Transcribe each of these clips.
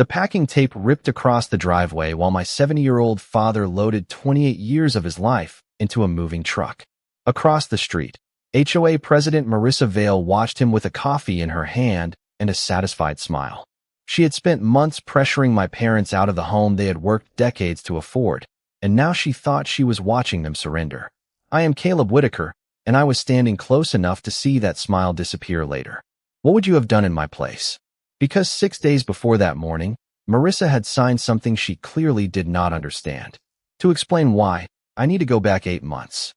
The packing tape ripped across the driveway while my 70-year-old father loaded 28 years of his life into a moving truck. Across the street, HOA President Marissa Vale watched him with a coffee in her hand and a satisfied smile. She had spent months pressuring my parents out of the home they had worked decades to afford, and now she thought she was watching them surrender. I am Caleb Whitaker, and I was standing close enough to see that smile disappear later. What would you have done in my place? Because 6 days before that morning, Marissa had signed something she clearly did not understand. To explain why, I need to go back 8 months.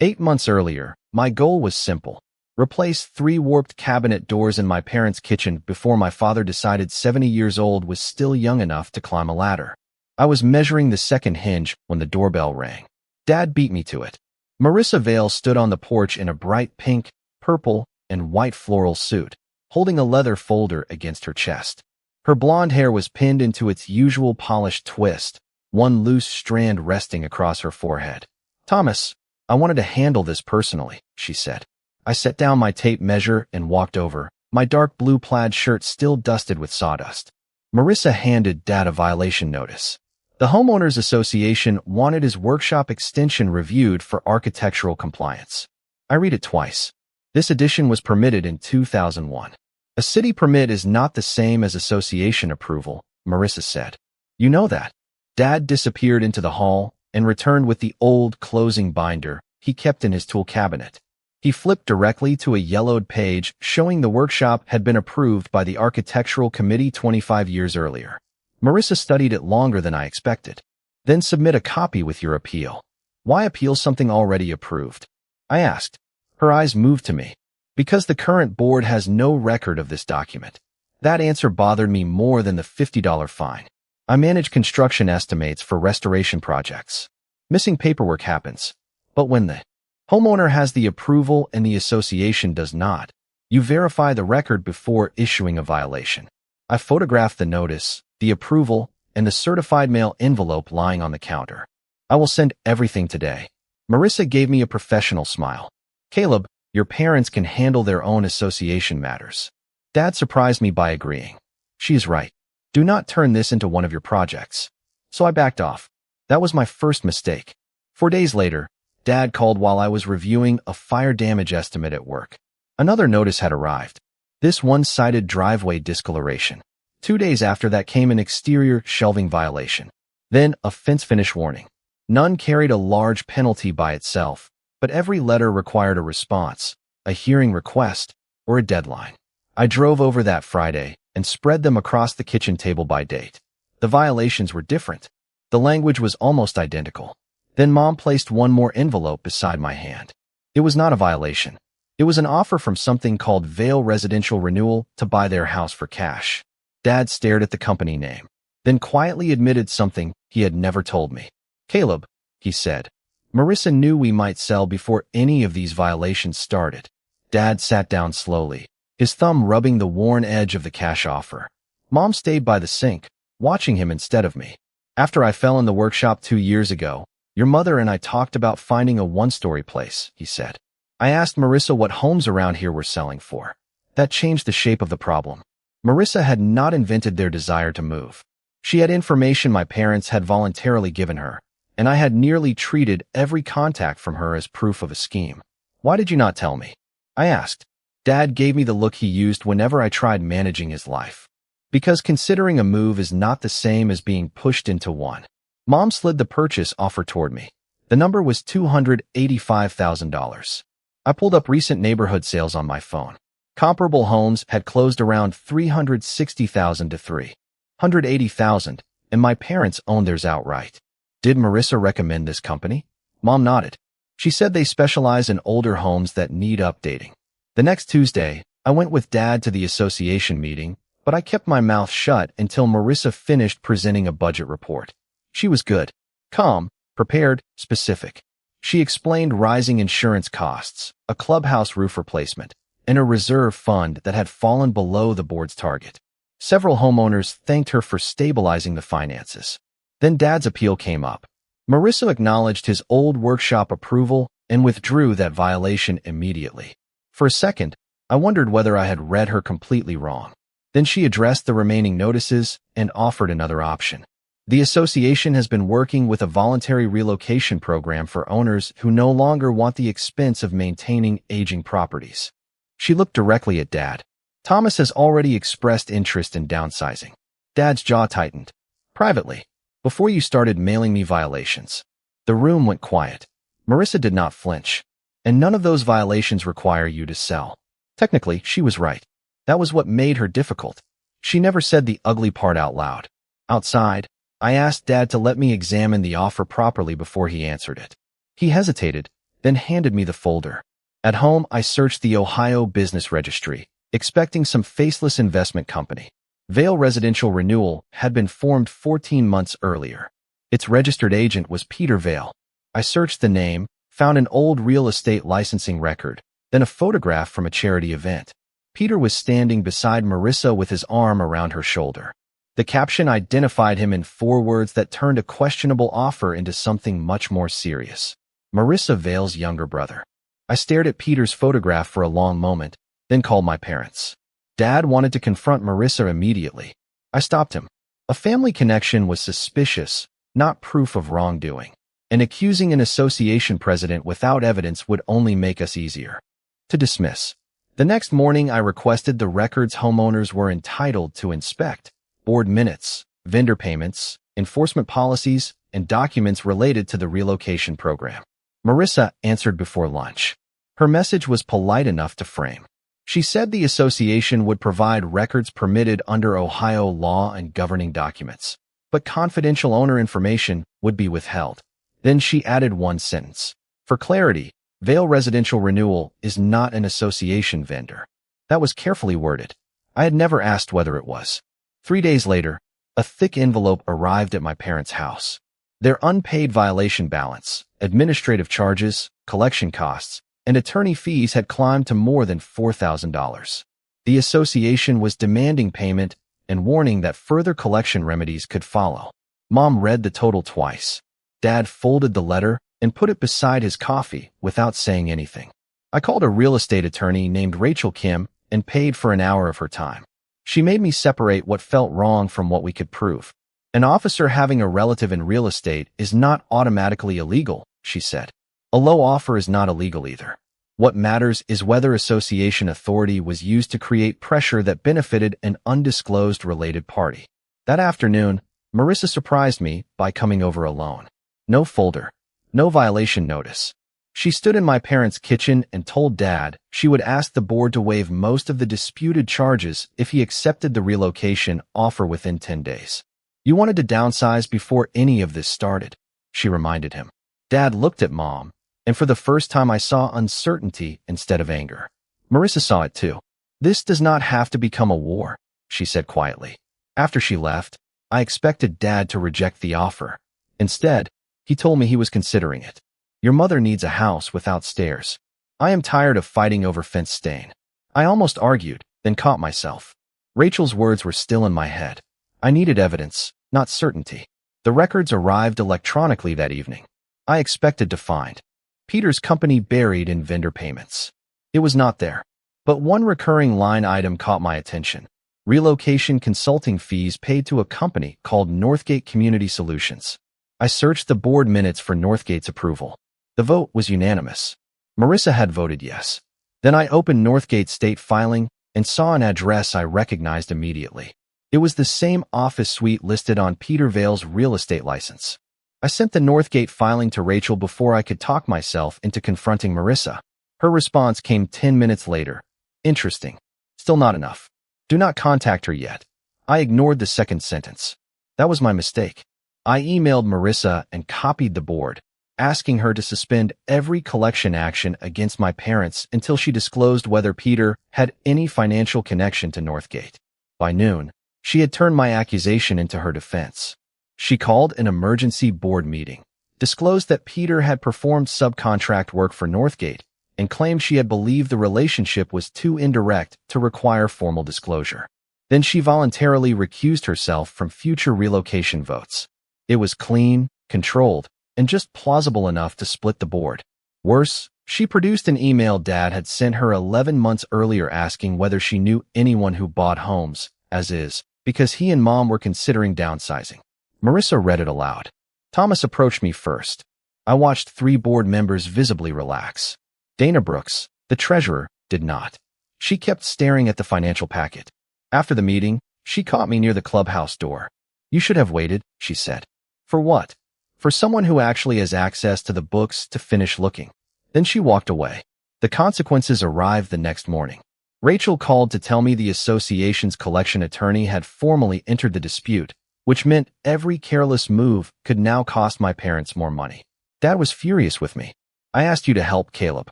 8 months earlier, my goal was simple. Replace 3 warped cabinet doors in my parents' kitchen before my father decided 70 years old was still young enough to climb a ladder. I was measuring the second hinge when the doorbell rang. Dad beat me to it. Marissa Vale stood on the porch in a bright pink, purple, and white floral suit, holding a leather folder against her chest. Her blonde hair was pinned into its usual polished twist, one loose strand resting across her forehead. "Thomas, I wanted to handle this personally," she said. I set down my tape measure and walked over, my dark blue plaid shirt still dusted with sawdust. Marissa handed Dad a violation notice. The Homeowners Association wanted his workshop extension reviewed for architectural compliance. I read it twice. This addition was permitted in 2001. A city permit is not the same as association approval, Marissa said. You know that. Dad disappeared into the hall and returned with the old closing binder he kept in his tool cabinet. He flipped directly to a yellowed page showing the workshop had been approved by the Architectural Committee 25 years earlier. Marissa studied it longer than I expected. Then submit a copy with your appeal. Why appeal something already approved? I asked. Her eyes moved to me. Because the current board has no record of this document. That answer bothered me more than the $50 fine. I manage construction estimates for restoration projects. Missing paperwork happens. But when the homeowner has the approval and the association does not, you verify the record before issuing a violation. I photographed the notice, the approval, and the certified mail envelope lying on the counter. I will send everything today. Marissa gave me a professional smile. Caleb, your parents can handle their own association matters. Dad surprised me by agreeing. She is right. Do not turn this into one of your projects. So I backed off. That was my first mistake. 4 days later, Dad called while I was reviewing a fire damage estimate at work. Another notice had arrived. This one-sided driveway discoloration. 2 days after that came an exterior shelving violation. Then a fence finish warning. None carried a large penalty by itself, but every letter required a response, a hearing request, or a deadline. I drove over that Friday and spread them across the kitchen table by date. The violations were different. The language was almost identical. Then Mom placed one more envelope beside my hand. It was not a violation. It was an offer from something called Vale Residential Renewal to buy their house for cash. Dad stared at the company name, then quietly admitted something he had never told me. Caleb, he said. Marissa knew we might sell before any of these violations started. Dad sat down slowly, his thumb rubbing the worn edge of the cash offer. Mom stayed by the sink, watching him instead of me. After I fell in the workshop 2 years ago, your mother and I talked about finding a one-story place, he said. I asked Marissa what homes around here were selling for. That changed the shape of the problem. Marissa had not invented their desire to move. She had information my parents had voluntarily given her, and I had nearly treated every contact from her as proof of a scheme. Why did you not tell me? I asked. Dad gave me the look he used whenever I tried managing his life. Because considering a move is not the same as being pushed into one. Mom slid the purchase offer toward me. The number was $285,000. I pulled up recent neighborhood sales on my phone. Comparable homes had closed around $360,000 to $380,000, and my parents owned theirs outright. Did Marissa recommend this company? Mom nodded. She said they specialize in older homes that need updating. The next Tuesday, I went with Dad to the association meeting, but I kept my mouth shut until Marissa finished presenting a budget report. She was good, calm, prepared, specific. She explained rising insurance costs, a clubhouse roof replacement, and a reserve fund that had fallen below the board's target. Several homeowners thanked her for stabilizing the finances. Then Dad's appeal came up. Marissa acknowledged his old workshop approval and withdrew that violation immediately. For a second, I wondered whether I had read her completely wrong. Then she addressed the remaining notices and offered another option. The association has been working with a voluntary relocation program for owners who no longer want the expense of maintaining aging properties. She looked directly at Dad. Thomas has already expressed interest in downsizing. Dad's jaw tightened. Privately, before you started mailing me violations. The room went quiet. Marissa did not flinch. And none of those violations require you to sell. Technically, she was right. That was what made her difficult. She never said the ugly part out loud. Outside, I asked Dad to let me examine the offer properly before he answered it. He hesitated, then handed me the folder. At home, I searched the Ohio Business Registry, expecting some faceless investment company. Vail Residential Renewal had been formed 14 months earlier. Its registered agent was Peter Vail. I searched the name, found an old real estate licensing record, then a photograph from a charity event. Peter was standing beside Marissa with his arm around her shoulder. The caption identified him in 4 words that turned a questionable offer into something much more serious. Marissa Vail's younger brother. I stared at Peter's photograph for a long moment, then called my parents. Dad wanted to confront Marissa immediately. I stopped him. A family connection was suspicious, not proof of wrongdoing. And accusing an association president without evidence would only make us easier to dismiss. The next morning, I requested the records homeowners were entitled to inspect, board minutes, vendor payments, enforcement policies, and documents related to the relocation program. Marissa answered before lunch. Her message was polite enough to frame. She said the association would provide records permitted under Ohio law and governing documents, but confidential owner information would be withheld. Then she added one sentence. For clarity, Vail Residential Renewal is not an association vendor. That was carefully worded. I had never asked whether it was. 3 days later, a thick envelope arrived at my parents' house. Their unpaid violation balance, administrative charges, collection costs, and attorney fees had climbed to more than $4,000. The association was demanding payment and warning that further collection remedies could follow. Mom read the total twice. Dad folded the letter and put it beside his coffee without saying anything. I called a real estate attorney named Rachel Kim and paid for an hour of her time. She made me separate what felt wrong from what we could prove. An officer having a relative in real estate is not automatically illegal, she said. A low offer is not illegal either. What matters is whether association authority was used to create pressure that benefited an undisclosed related party. That afternoon, Marissa surprised me by coming over alone. No folder, no violation notice. She stood in my parents' kitchen and told Dad she would ask the board to waive most of the disputed charges if he accepted the relocation offer within 10 days. You wanted to downsize before any of this started, she reminded him. Dad looked at Mom, and for the first time I saw uncertainty instead of anger. Marissa saw it too. This does not have to become a war, she said quietly. After she left, I expected Dad to reject the offer. Instead, he told me he was considering it. Your mother needs a house without stairs. I am tired of fighting over fence stain. I almost argued, then caught myself. Rachel's words were still in my head. I needed evidence, not certainty. The records arrived electronically that evening. I expected to find Peter's company buried in vendor payments. It was not there. But one recurring line item caught my attention. Relocation consulting fees paid to a company called Northgate Community Solutions. I searched the board minutes for Northgate's approval. The vote was unanimous. Marissa had voted yes. Then I opened Northgate's state filing and saw an address I recognized immediately. It was the same office suite listed on Peter Vail's real estate license. I sent the Northgate filing to Rachel before I could talk myself into confronting Marissa. Her response came 10 minutes later. Interesting. Still not enough. Do not contact her yet. I ignored the second sentence. That was my mistake. I emailed Marissa and copied the board, asking her to suspend every collection action against my parents until she disclosed whether Peter had any financial connection to Northgate. By noon, she had turned my accusation into her defense. She called an emergency board meeting, disclosed that Peter had performed subcontract work for Northgate, and claimed she had believed the relationship was too indirect to require formal disclosure. Then she voluntarily recused herself from future relocation votes. It was clean, controlled, and just plausible enough to split the board. Worse, she produced an email Dad had sent her 11 months earlier asking whether she knew anyone who bought homes as is, because he and Mom were considering downsizing. Marissa read it aloud. Thomas approached me first. I watched 3 board members visibly relax. Dana Brooks, the treasurer, did not. She kept staring at the financial packet. After the meeting, she caught me near the clubhouse door. "You should have waited," she said. "For what?" "For someone who actually has access to the books to finish looking." Then she walked away. The consequences arrived the next morning. Rachel called to tell me the association's collection attorney had formally entered the dispute, which meant every careless move could now cost my parents more money. Dad was furious with me. "I asked you to help, Caleb,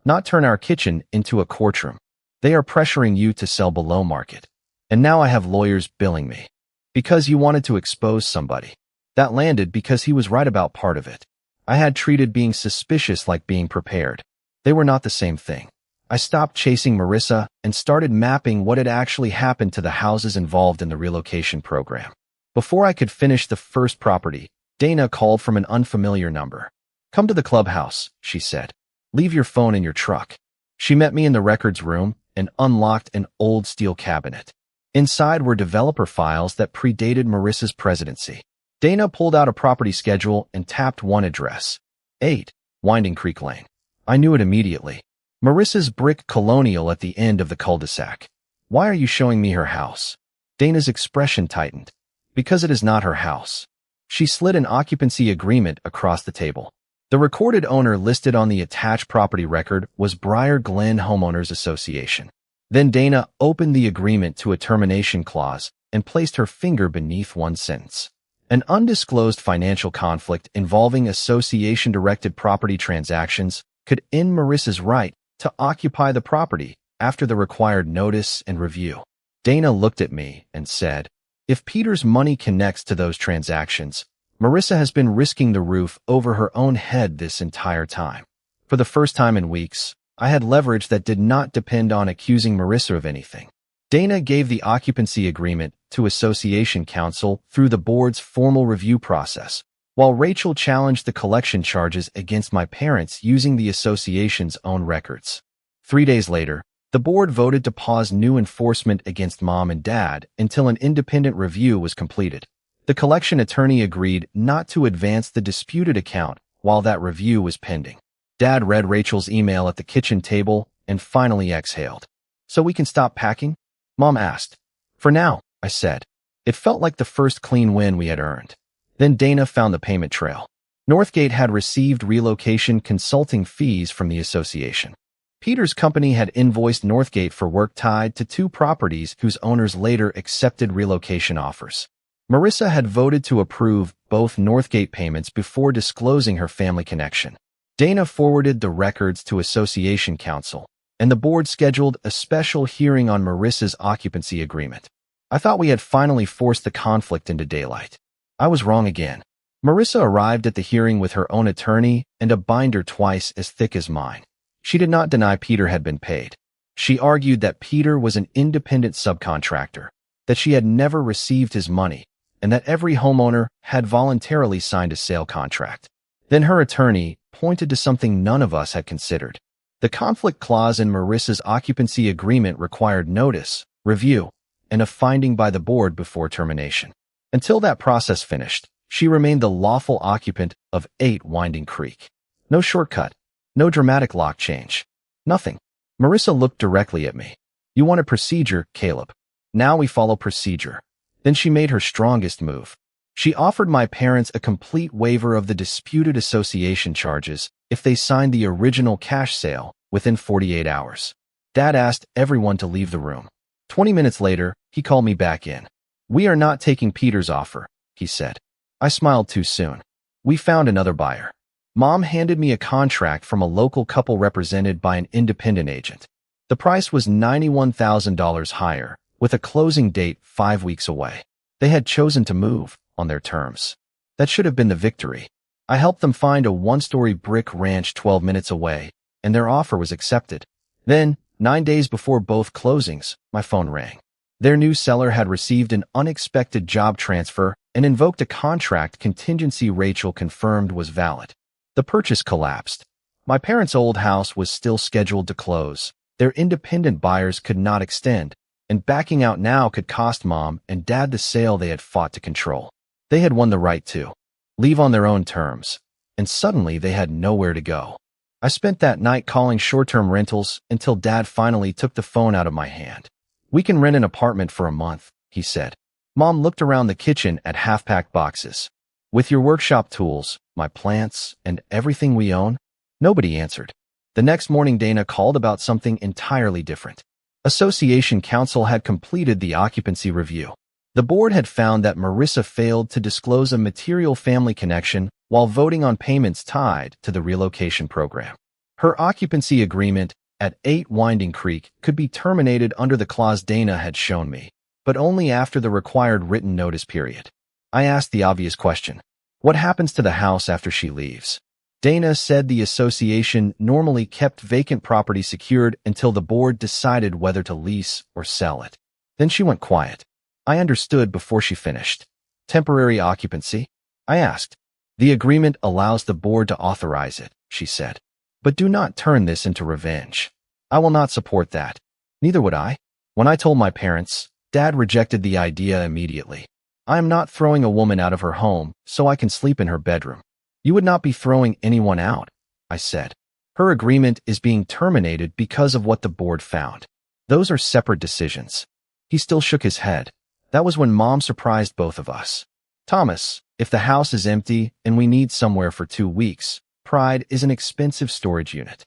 not turn our kitchen into a courtroom. They are pressuring you to sell below market. And now I have lawyers billing me. Because you wanted to expose somebody." That landed because he was right about part of it. I had treated being suspicious like being prepared. They were not the same thing. I stopped chasing Marissa and started mapping what had actually happened to the houses involved in the relocation program. Before I could finish the first property, Dana called from an unfamiliar number. "Come to the clubhouse," she said. "Leave your phone in your truck." She met me in the records room and unlocked an old steel cabinet. Inside were developer files that predated Marissa's presidency. Dana pulled out a property schedule and tapped one address. 8 Winding Creek Lane. I knew it immediately. Marissa's brick colonial at the end of the cul-de-sac. "Why are you showing me her house?" Dana's expression tightened. "Because it is not her house." She slid an occupancy agreement across the table. The recorded owner listed on the attached property record was Briar Glen Homeowners Association. Then Dana opened the agreement to a termination clause and placed her finger beneath one sentence. "An undisclosed financial conflict involving association-directed property transactions could end Marissa's right to occupy the property after the required notice and review." Dana looked at me and said, "If Peter's money connects to those transactions, Marissa has been risking the roof over her own head this entire time." For the first time in weeks, I had leverage that did not depend on accusing Marissa of anything. Dana gave the occupancy agreement to Association Counsel through the board's formal review process, while Rachel challenged the collection charges against my parents using the association's own records. 3 days later, the board voted to pause new enforcement against Mom and Dad until an independent review was completed. The collection attorney agreed not to advance the disputed account while that review was pending. Dad read Rachel's email at the kitchen table and finally exhaled. "So we can stop packing?" Mom asked. "For now," I said. It felt like the first clean win we had earned. Then Dana found the payment trail. Northgate had received relocation consulting fees from the association. Peter's company had invoiced Northgate for work tied to 2 properties whose owners later accepted relocation offers. Marissa had voted to approve both Northgate payments before disclosing her family connection. Dana forwarded the records to Association Counsel, and the board scheduled a special hearing on Marissa's occupancy agreement. I thought we had finally forced the conflict into daylight. I was wrong again. Marissa arrived at the hearing with her own attorney and a binder twice as thick as mine. She did not deny Peter had been paid. She argued that Peter was an independent subcontractor, that she had never received his money, and that every homeowner had voluntarily signed a sale contract. Then her attorney pointed to something none of us had considered. The conflict clause in Marissa's occupancy agreement required notice, review, and a finding by the board before termination. Until that process finished, she remained the lawful occupant of 8 Winding Creek. No shortcut, no dramatic lock change, nothing. Marissa looked directly at me. "You wanted procedure, Caleb. Now we follow procedure." Then she made her strongest move. She offered my parents a complete waiver of the disputed association charges if they signed the original cash sale within 48 hours. Dad asked everyone to leave the room. 20 minutes later, he called me back in. "We are not taking Peter's offer," he said. I smiled too soon. "We found another buyer." Mom handed me a contract from a local couple represented by an independent agent. The price was $91,000 higher, with a closing date 5 weeks away. They had chosen to move on their terms. That should have been the victory. I helped them find a 1-story brick ranch 12 minutes away, and their offer was accepted. Then, 9 days before both closings, my phone rang. Their new seller had received an unexpected job transfer and invoked a contract contingency Rachel confirmed was valid. The purchase collapsed. My parents' old house was still scheduled to close. Their independent buyers could not extend, and backing out now could cost Mom and Dad the sale they had fought to control. They had won the right to leave on their own terms, and suddenly they had nowhere to go. I spent that night calling short-term rentals until Dad finally took the phone out of my hand. "We can rent an apartment for a month," he said. Mom looked around the kitchen at half-packed boxes. "With your workshop tools, my plants, and everything we own?" Nobody answered. The next morning, Dana called about something entirely different. Association Council had completed the occupancy review. The board had found that Marissa failed to disclose a material family connection while voting on payments tied to the relocation program. Her occupancy agreement at 8 Winding Creek could be terminated under the clause Dana had shown me, but only after the required written notice period. I asked the obvious question: what happens to the house after she leaves? Dana said the association normally kept vacant property secured until the board decided whether to lease or sell it. Then she went quiet. I understood before she finished. "Temporary occupancy?" I asked. "The agreement allows the board to authorize it," she said. "But do not turn this into revenge. I will not support that." Neither would I. When I told my parents, Dad rejected the idea immediately. "I am not throwing a woman out of her home so I can sleep in her bedroom." "You would not be throwing anyone out," I said. "Her agreement is being terminated because of what the board found. Those are separate decisions." He still shook his head. That was when Mom surprised both of us. "Thomas, if the house is empty and we need somewhere for 2 weeks, Pride is an expensive storage unit."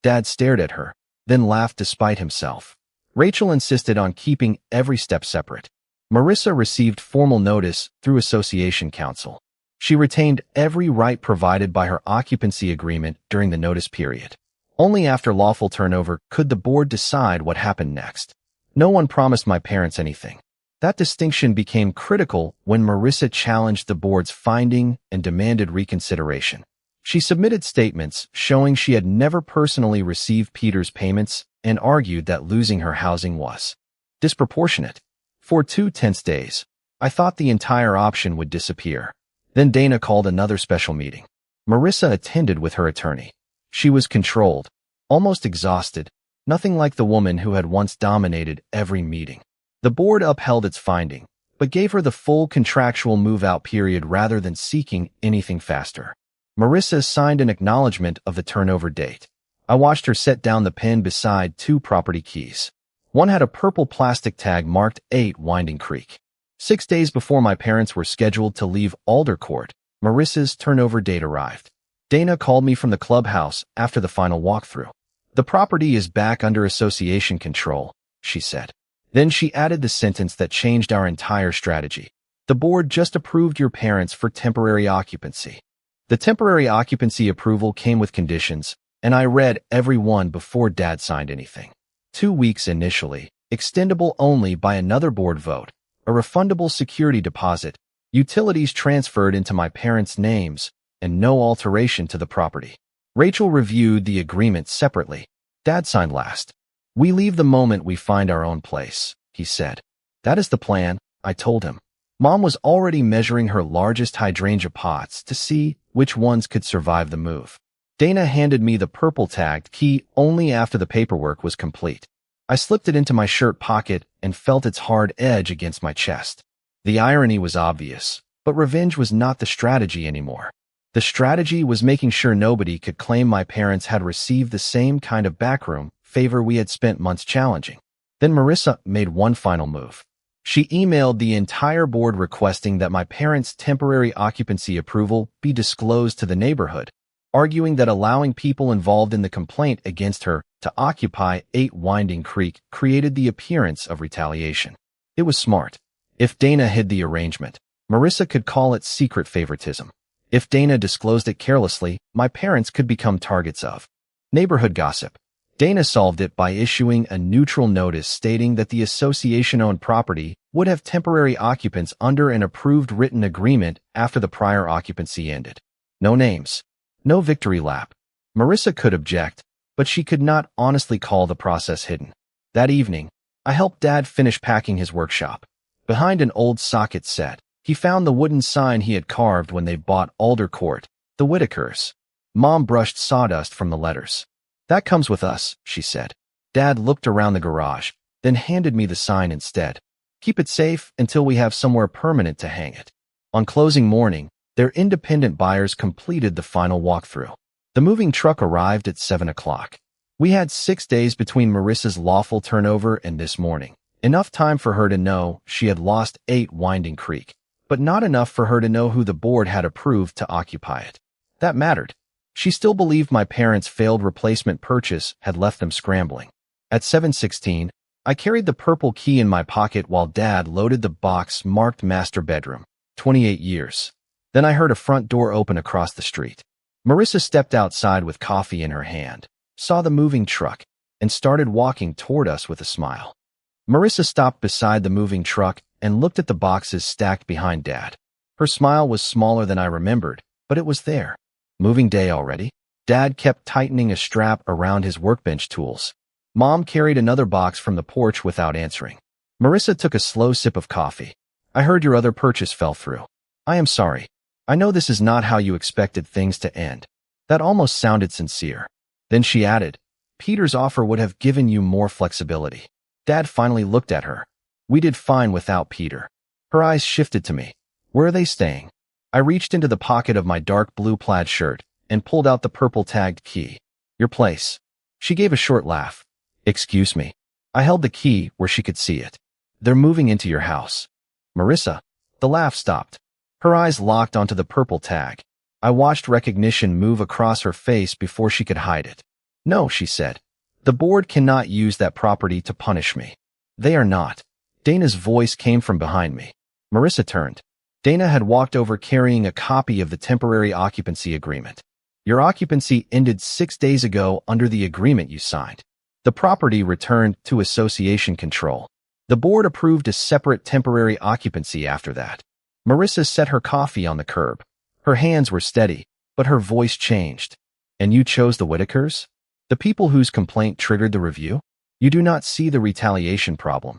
Dad stared at her, then laughed despite himself. Rachel insisted on keeping every step separate. Marissa received formal notice through Association Council. She retained every right provided by her occupancy agreement during the notice period. Only after lawful turnover could the board decide what happened next. No one promised my parents anything. That distinction became critical when Marissa challenged the board's finding and demanded reconsideration. She submitted statements showing she had never personally received Peter's payments and argued that losing her housing was disproportionate. For 2 tense days, I thought the entire option would disappear. Then Dana called another special meeting. Marissa attended with her attorney. She was controlled, almost exhausted, nothing like the woman who had once dominated every meeting. The board upheld its finding, but gave her the full contractual move-out period rather than seeking anything faster. Marissa signed an acknowledgement of the turnover date. I watched her set down the pen beside 2 property keys. One had a purple plastic tag marked 8 Winding Creek. 6 days before my parents were scheduled to leave Alder Court, Marissa's turnover date arrived. Dana called me from the clubhouse after the final walkthrough. "The property is back under association control," she said. Then she added the sentence that changed our entire strategy. "The board just approved your parents for temporary occupancy." The temporary occupancy approval came with conditions, and I read every one before Dad signed anything. 2 weeks initially, extendable only by another board vote, a refundable security deposit, utilities transferred into my parents' names, and no alteration to the property. Rachel reviewed the agreement separately. Dad signed last. "We leave the moment we find our own place," he said. "That is the plan," I told him. Mom was already measuring her largest hydrangea pots to see which ones could survive the move. Dana handed me the purple-tagged key only after the paperwork was complete. I slipped it into my shirt pocket and felt its hard edge against my chest. The irony was obvious, but revenge was not the strategy anymore. The strategy was making sure nobody could claim my parents had received the same kind of backroom favor we had spent months challenging. Then Marissa made one final move. She emailed the entire board requesting that my parents' temporary occupancy approval be disclosed to the neighborhood, arguing that allowing people involved in the complaint against her to occupy 8 Winding Creek created the appearance of retaliation. It was smart. If Dana hid the arrangement, Marissa could call it secret favoritism. If Dana disclosed it carelessly, my parents could become targets of neighborhood gossip. Dana solved it by issuing a neutral notice stating that the association-owned property would have temporary occupants under an approved written agreement after the prior occupancy ended. No names. No victory lap. Marissa could object, but she could not honestly call the process hidden. That evening, I helped Dad finish packing his workshop. Behind an old socket set, he found the wooden sign he had carved when they bought Alder Court, the Whitakers. Mom brushed sawdust from the letters. "That comes with us," she said. Dad looked around the garage. then handed me the sign instead. Keep it safe until we have somewhere permanent to hang it. On closing morning, their independent buyers completed the final walkthrough. The moving truck arrived at 7 o'clock. We had 6 days between Marissa's lawful turnover and this morning. Enough time for her to know she had lost 8 Winding Creek, but not enough for her to know who the board had approved to occupy it. That mattered. She still believed my parents' failed replacement purchase had left them scrambling. At 7:16, I carried the purple key in my pocket while Dad loaded the box marked master bedroom, 28 years. Then I heard a front door open across the street. Marissa stepped outside with coffee in her hand, saw the moving truck, and started walking toward us with a smile. Marissa stopped beside the moving truck and looked at the boxes stacked behind Dad. Her smile was smaller than I remembered, but it was there. Moving day already? Dad kept tightening a strap around his workbench tools. Mom carried another box from the porch without answering. Marissa took a slow sip of coffee. I heard your other purchase fell through. I am sorry. I know this is not how you expected things to end. That almost sounded sincere. Then she added, Peter's offer would have given you more flexibility. Dad finally looked at her. We did fine without Peter. Her eyes shifted to me. Where are they staying? I reached into the pocket of my dark blue plaid shirt and pulled out the purple tagged key. Your place. She gave a short laugh. Excuse me. I held the key where she could see it. They're moving into your house. Marissa. The laugh stopped. Her eyes locked onto the purple tag. I watched recognition move across her face before she could hide it. No, she said. The board cannot use that property to punish me. They are not. Dana's voice came from behind me. Marissa turned. Dana had walked over carrying a copy of the temporary occupancy agreement. Your occupancy ended 6 days ago under the agreement you signed. The property returned to association control. The board approved a separate temporary occupancy after that. Marissa set her coffee on the curb. Her hands were steady, but her voice changed. And you chose the Whitakers? The people whose complaint triggered the review? You do not see the retaliation problem.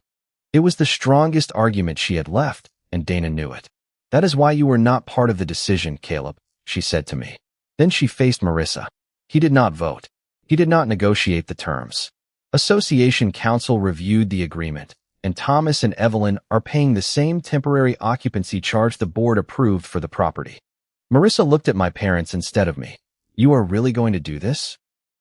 It was the strongest argument she had left, and Dana knew it. That is why you were not part of the decision, Caleb, she said to me. Then she faced Marissa. He did not vote. He did not negotiate the terms. Association Council reviewed the agreement, and Thomas and Evelyn are paying the same temporary occupancy charge the board approved for the property. Marissa looked at my parents instead of me. You are really going to do this?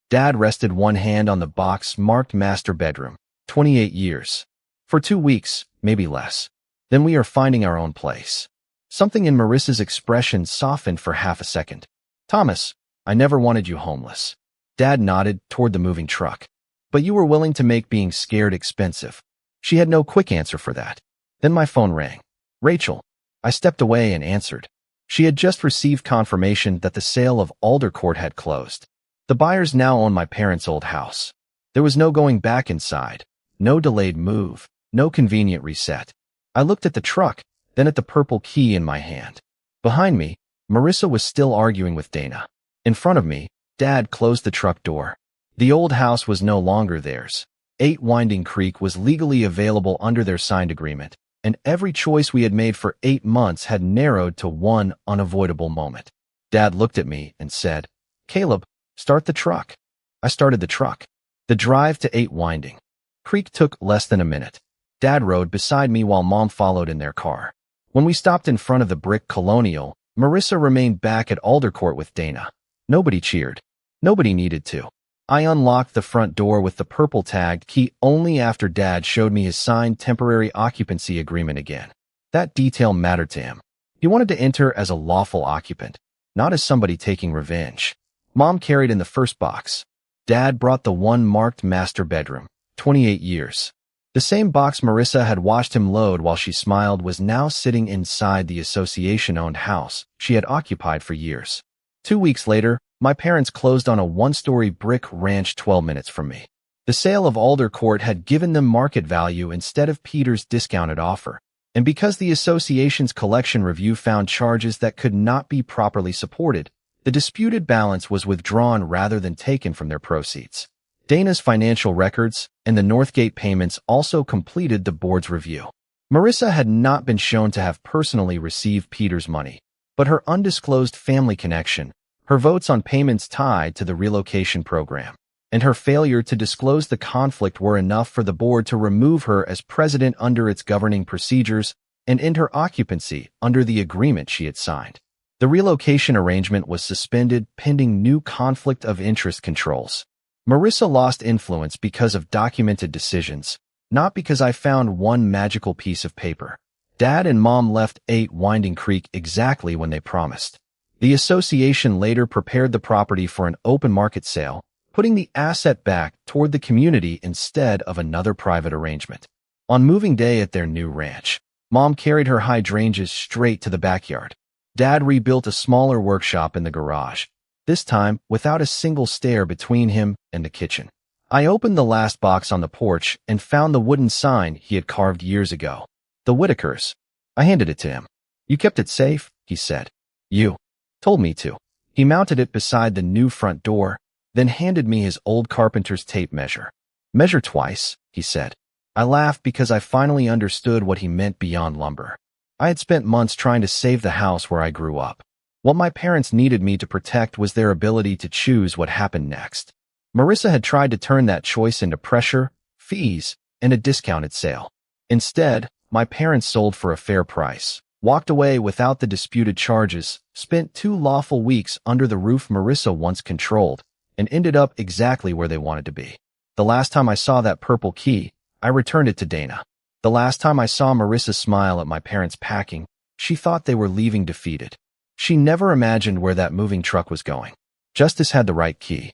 Dad rested one hand on the box marked master bedroom, 28 years. For 2 weeks, maybe less. Then we are finding our own place. Something in Marissa's expression softened for half a second. Thomas, I never wanted you homeless. Dad nodded toward the moving truck. But you were willing to make being scared expensive. She had no quick answer for that. Then my phone rang. Rachel. I stepped away and answered. She had just received confirmation that the sale of Alder Court had closed. The buyers now own my parents' old house. There was no going back inside, no delayed move, no convenient reset. I looked at the truck, then at the purple key in my hand. Behind me, Marissa was still arguing with Dana. In front of me, Dad closed the truck door. The old house was no longer theirs. 8 Winding Creek was legally available under their signed agreement, and every choice we had made for 8 months had narrowed to one unavoidable moment. Dad looked at me and said, Caleb, start the truck. I started the truck. The drive to 8 Winding Creek took less than a minute. Dad rode beside me while Mom followed in their car. When we stopped in front of the brick Colonial, Marissa remained back at Alder Court with Dana. Nobody cheered. Nobody needed to. I unlocked the front door with the purple tagged key only after Dad showed me his signed temporary occupancy agreement again. That detail mattered to him. He wanted to enter as a lawful occupant, not as somebody taking revenge. Mom carried in the first box. Dad brought the one marked master bedroom, 28 years. The same box Marissa had watched him load while she smiled was now sitting inside the association-owned house she had occupied for years. 2 weeks later, my parents closed on a 1-story brick ranch 12 minutes from me. The sale of Alder Court had given them market value instead of Peter's discounted offer, and because the association's collection review found charges that could not be properly supported, the disputed balance was withdrawn rather than taken from their proceeds. Dana's financial records and the Northgate payments also completed the board's review. Marissa had not been shown to have personally received Peter's money, but her undisclosed family connection, her votes on payments tied to the relocation program, and her failure to disclose the conflict were enough for the board to remove her as president under its governing procedures and end her occupancy under the agreement she had signed. The relocation arrangement was suspended pending new conflict of interest controls. Marissa lost influence because of documented decisions, not because I found one magical piece of paper. Dad and Mom left 8 Winding Creek exactly when they promised. The association later prepared the property for an open market sale, putting the asset back toward the community instead of another private arrangement. On moving day at their new ranch, Mom carried her hydrangeas straight to the backyard. Dad rebuilt a smaller workshop in the garage, this time without a single stair between him and the kitchen. I opened the last box on the porch and found the wooden sign he had carved years ago. The Whitakers. I handed it to him. "You kept it safe," he said. "You told me to." He mounted it beside the new front door, then handed me his old carpenter's tape measure. "Measure twice," he said. I laughed because I finally understood what he meant beyond lumber. I had spent months trying to save the house where I grew up. What my parents needed me to protect was their ability to choose what happened next. Marissa had tried to turn that choice into pressure, fees, and a discounted sale. Instead, my parents sold for a fair price, walked away without the disputed charges, spent 2 lawful weeks under the roof Marissa once controlled, and ended up exactly where they wanted to be. The last time I saw that purple key, I returned it to Dana. The last time I saw Marissa smile at my parents packing, she thought they were leaving defeated. She never imagined where that moving truck was going. Justice had the right key.